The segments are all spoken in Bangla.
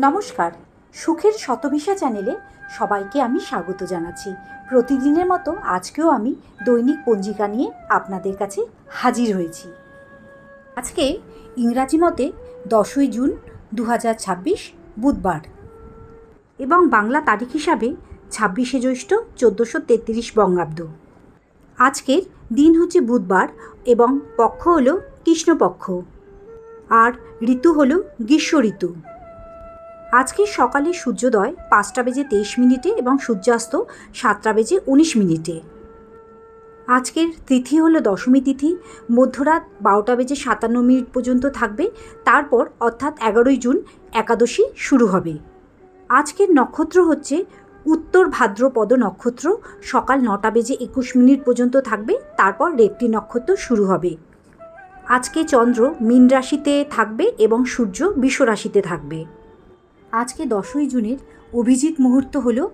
নমস্কার, সুখের শতভিসা চ্যানেলে সবাইকে আমি স্বাগত জানাচ্ছি। প্রতিদিনের মতো আজকেও আমি দৈনিক পঞ্জিকা নিয়ে আপনাদের কাছে হাজির হয়েছি। আজকে ইংরাজি মতে 10ই জুন 2026 বুধবার এবং বাংলা তারিখ হিসাবে 26শে জ্যৈষ্ঠ 1433 বঙ্গাব্দ। আজকের দিন হচ্ছে বুধবার এবং পক্ষ হলো কৃষ্ণপক্ষ আর ঋতু হলো গ্রীষ্ম ঋতু। আজকের সকালে সূর্যোদয় 5:23 এবং সূর্যাস্ত 7:19। আজকের তিথি হলো দশমী তিথি, মধ্যরাত 12:57 পর্যন্ত থাকবে। তারপর অর্থাৎ 11ই জুন একাদশী শুরু হবে। আজকের নক্ষত্র হচ্ছে উত্তর ভাদ্রপদ নক্ষত্র, সকাল 9:21 পর্যন্ত থাকবে। তারপর রেবতী নক্ষত্র শুরু হবে। আজকে চন্দ্র মীন রাশিতে থাকবে এবং সূর্য বৃষ রাশিতে থাকবে। আজকে 10ই জুনের অভিজিৎ মুহূর্ত হলো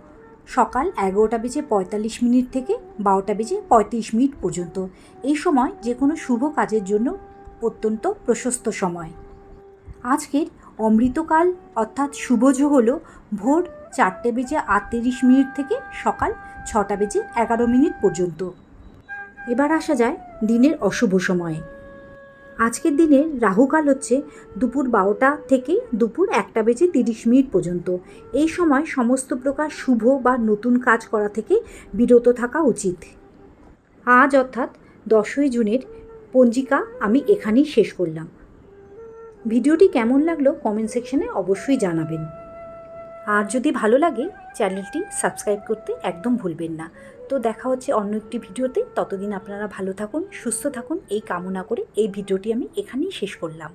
সকাল 11:45 থেকে 12:35 পর্যন্ত। এই সময় যে কোনো শুভ কাজের জন্য অত্যন্ত প্রশস্ত সময়। আজকের অমৃতকাল অর্থাৎ শুভযোগ হলো ভোর 4:38 থেকে সকাল 6:11 পর্যন্ত। এবার আসা যায় দিনের অশুভ সময়ে। আজকের দিনের রাহুকাল হচ্ছে দুপুর 12টা থেকে দুপুর 1:30 পর্যন্ত। এই সময় সমস্ত প্রকার শুভ বা নতুন কাজ করা থেকে বিরত থাকা উচিত। আজ অর্থাৎ 10ই জুনের পঞ্জিকা আমি এখানেই শেষ করলাম। ভিডিওটি কেমন লাগলো কমেন্ট সেকশনে অবশ্যই জানাবেন। আর যদি ভালো লাগে চ্যানেলটি সাবস্ক্রাইব করতে একদম ভুলবেন না। তো দেখা হচ্ছে অন্য একটি ভিডিওতে। ততদিন আপনারা ভালো থাকুন, সুস্থ থাকুন এই কামনা করে এই ভিডিওটি আমি এখানেই শেষ করলাম।